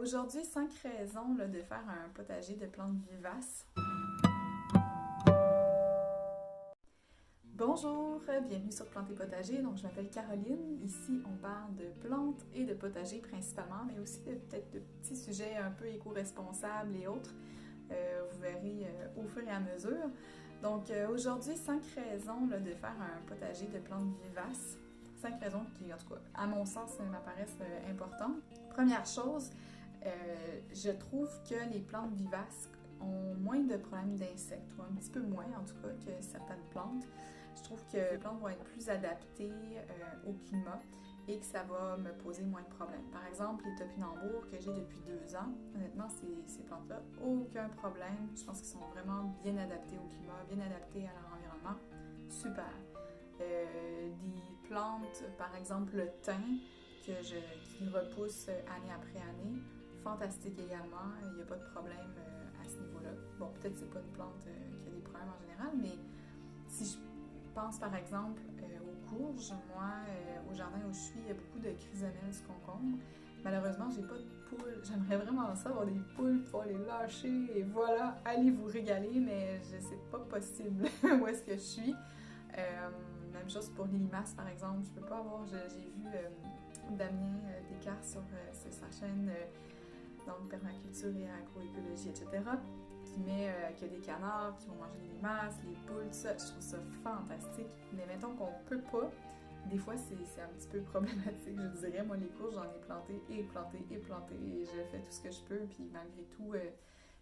Aujourd'hui, 5 raisons là, de faire un potager de plantes vivaces. Bonjour, bienvenue sur Plantes et Potager. Donc, je m'appelle Caroline. Ici, on parle de plantes et de potager principalement, mais aussi peut-être de petits sujets un peu éco-responsables et autres. Vous verrez au fur et à mesure. Donc, aujourd'hui, 5 raisons là, de faire un potager de plantes vivaces. 5 raisons qui, en tout cas, à mon sens, m'apparaissent importantes. Première chose, je trouve que les plantes vivaces ont moins de problèmes d'insectes, ou un petit peu moins en tout cas que certaines plantes. Je trouve que les plantes vont être plus adaptées au climat et que ça va me poser moins de problèmes. Par exemple, les topinambours que j'ai depuis 2 ans, honnêtement, ces plantes-là, aucun problème. Je pense qu'ils sont vraiment bien adaptés au climat, bien adaptés à leur environnement. Super. Des plantes, par exemple le thym, qui repousse année après année, fantastique également, il n'y a pas de problème à ce niveau-là. Bon, peut-être que c'est pas une plante qui a des problèmes en général, mais si je pense par exemple aux courges, moi, au jardin où je suis, il y a beaucoup de chrysomèles concombres. Malheureusement, j'ai pas de poules. J'aimerais vraiment ça, avoir des poules, pouvoir les lâcher et voilà, allez vous régaler, mais c'est pas possible où est-ce que je suis. Même chose pour les limaces, par exemple. Je peux pas avoir. J'ai vu Damien Descartes sur sa chaîne donc permaculture et agroécologie, etc. Qui a des canards qui vont manger les limaces, les poules, tout ça. Je trouve ça fantastique. Mais mettons qu'on peut pas. Des fois, c'est un petit peu problématique, je dirais. Moi, les courges, j'en ai planté et planté et planté et je fais tout ce que je peux. Puis malgré tout,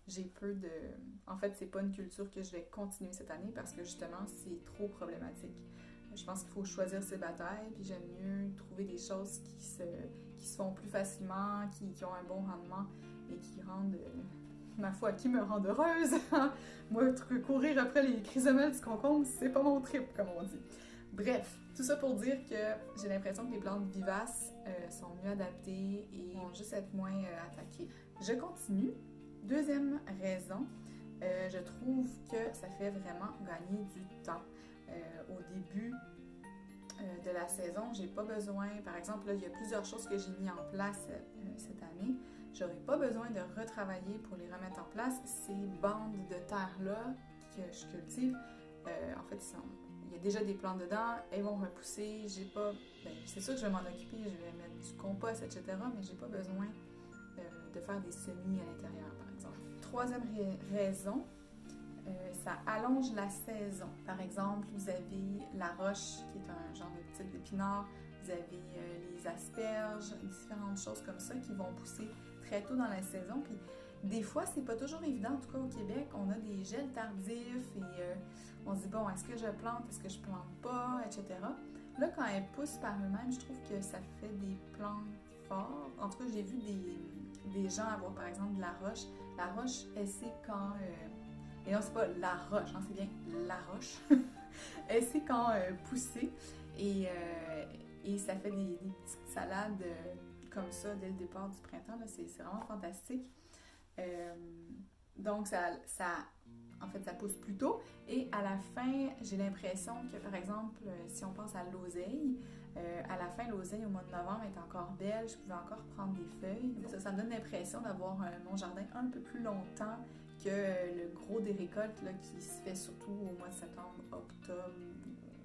j'ai peu de... En fait, c'est pas une culture que je vais continuer cette année parce que justement, c'est trop problématique. Je pense qu'il faut choisir ses batailles, puis j'aime mieux trouver des choses qui se font plus facilement, qui ont un bon rendement et qui rendent, ma foi, qui me rendent heureuse. Moi, courir après les chrysomèles du concombre, c'est pas mon trip, comme on dit. Bref, tout ça pour dire que j'ai l'impression que les plantes vivaces sont mieux adaptées et vont juste être moins attaquées. Je continue. Deuxième raison, je trouve que ça fait vraiment gagner du temps. Au début de la saison, j'ai pas besoin, par exemple, là, il y a plusieurs choses que j'ai mis en place cette année. J'aurais pas besoin de retravailler pour les remettre en place. Ces bandes de terre-là que je cultive, en fait, il y a déjà des plantes dedans, elles vont repousser. J'ai pas, c'est sûr que je vais m'en occuper, je vais mettre du compost, etc., mais j'ai pas besoin de faire des semis à l'intérieur, par exemple. Troisième raison, ça allonge la saison. Par exemple, vous avez la roche, qui est un genre de type d'épinard, vous avez les asperges, différentes choses comme ça qui vont pousser très tôt dans la saison. Puis des fois, c'est pas toujours évident, en tout cas au Québec, on a des gels tardifs et on se dit, bon, est-ce que je plante, est-ce que je plante pas, etc. Là, quand elles poussent par eux-mêmes, je trouve que ça fait des plantes forts. En tout cas, j'ai vu des gens avoir, par exemple, de la roche. La roche, elle sait quand... Et non, c'est pas la roche, hein, c'est bien la roche. Elle sait quand pousser et ça fait des petites salades comme ça dès le départ du printemps. Là, c'est vraiment fantastique. Donc, en fait, ça pousse plus tôt. Et à la fin, j'ai l'impression que, par exemple, si on pense à l'oseille, à la fin, l'oseille au mois de novembre est encore belle. Je pouvais encore prendre des feuilles. Ça me donne l'impression d'avoir mon jardin un peu plus longtemps que le gros des récoltes là, qui se fait surtout au mois de septembre, octobre.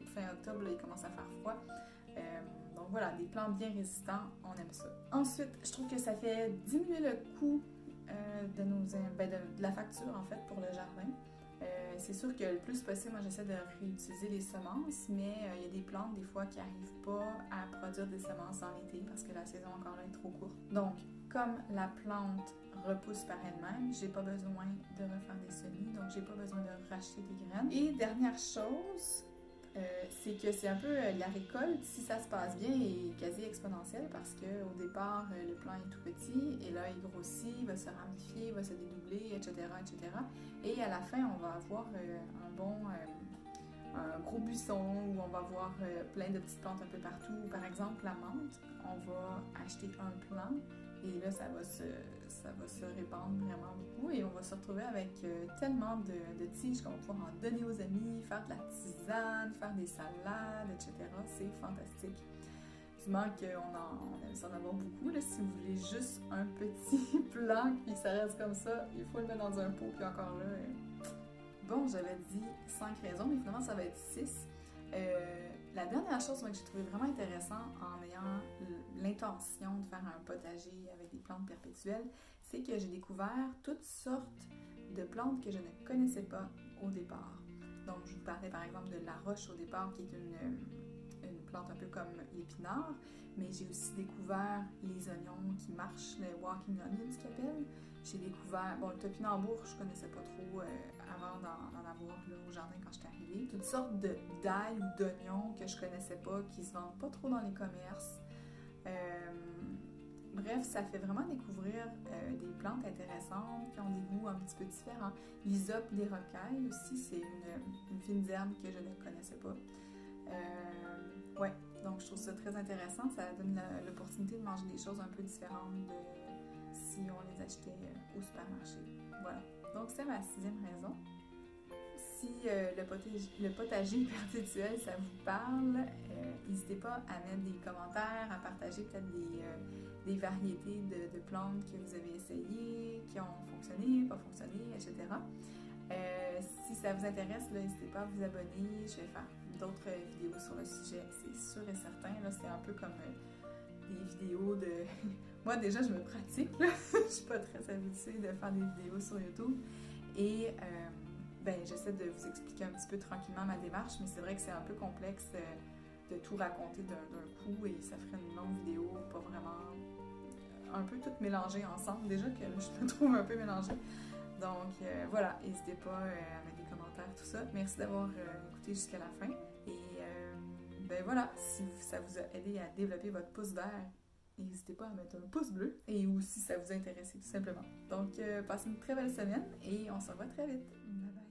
Fin octobre, là, il commence à faire froid. Donc voilà, des plants bien résistants, on aime ça. Ensuite, je trouve que ça fait diminuer le coût de la facture en fait pour le jardin. C'est sûr que le plus possible, moi j'essaie de réutiliser les semences, mais il y a des plantes des fois qui n'arrivent pas à produire des semences en été parce que la saison encore là est trop courte. Donc, comme la plante repousse par elle-même, j'ai pas besoin de refaire des semis, donc j'ai pas besoin de racheter des graines. Et dernière chose, c'est que c'est un peu la récolte, si ça se passe bien, est quasi exponentielle parce qu'au départ, le plant est tout petit et là, il grossit, il va se ramifier, il va se dédoubler, etc., etc. Et à la fin, on va avoir un gros buisson où on va avoir plein de petites plantes un peu partout. Par exemple, la menthe, on va acheter un plant et là, ça va se répandre vraiment beaucoup et on va se retrouver avec tellement de tiges qu'on va pouvoir en donner aux amis, faire de la tisane, faire des salades, etc. C'est fantastique. effectivement qu'on aime s'en avoir beaucoup. Là, si vous voulez juste un petit plant puis que ça reste comme ça, il faut le mettre dans un pot, puis encore là... Bon, j'avais dit 5 raisons, mais finalement ça va être 6. La dernière chose que j'ai trouvé vraiment intéressant en ayant l'intention de faire un potager avec des plantes perpétuelles, c'est que j'ai découvert toutes sortes de plantes que je ne connaissais pas au départ. Donc, je vous parlais par exemple de la roche au départ, qui est une plante un peu comme l'épinard, mais j'ai aussi découvert les oignons qui marchent, les walking onions qu'ils appellent. J'ai découvert, bon, le topinambour, je connaissais pas trop avant d'en avoir là, au jardin quand j'étais arrivée. Toutes sortes d'ail ou d'oignons que je connaissais pas, qui se vendent pas trop dans les commerces. Bref, ça fait vraiment découvrir des plantes intéressantes qui ont des goûts un petit peu différents. L'hysope des rocailles aussi, c'est une fine herbe que je ne connaissais pas. Ouais, donc je trouve ça très intéressant. Ça donne l'opportunité de manger des choses un peu différentes de si on les achetait au supermarché. Voilà, donc c'est ma 6e raison. Si le potager perpétuel, ça vous parle, n'hésitez pas à mettre des commentaires, à partager peut-être des variétés de plantes que vous avez essayées, qui ont fonctionné, pas fonctionné, etc. Si ça vous intéresse, n'hésitez pas à vous abonner. Je vais faire d'autres vidéos sur le sujet, c'est sûr et certain. Là, c'est un peu comme des vidéos de... Moi, déjà, je me pratique. Là. Je suis pas très habituée de faire des vidéos sur YouTube. Et j'essaie de vous expliquer un petit peu tranquillement ma démarche, mais c'est vrai que c'est un peu complexe de tout raconter d'un coup et ça ferait une longue vidéo, pas vraiment... un peu tout mélangé ensemble. Déjà que je me trouve un peu mélangée. Donc voilà, n'hésitez pas à mettre des commentaires, tout ça. Merci d'avoir écouté jusqu'à la fin. Et voilà, si ça vous a aidé à développer votre pouce vert, n'hésitez pas à mettre un pouce bleu. Et ou si ça vous a intéressé, tout simplement. Donc passez une très belle semaine et on se revoit très vite. Bye bye!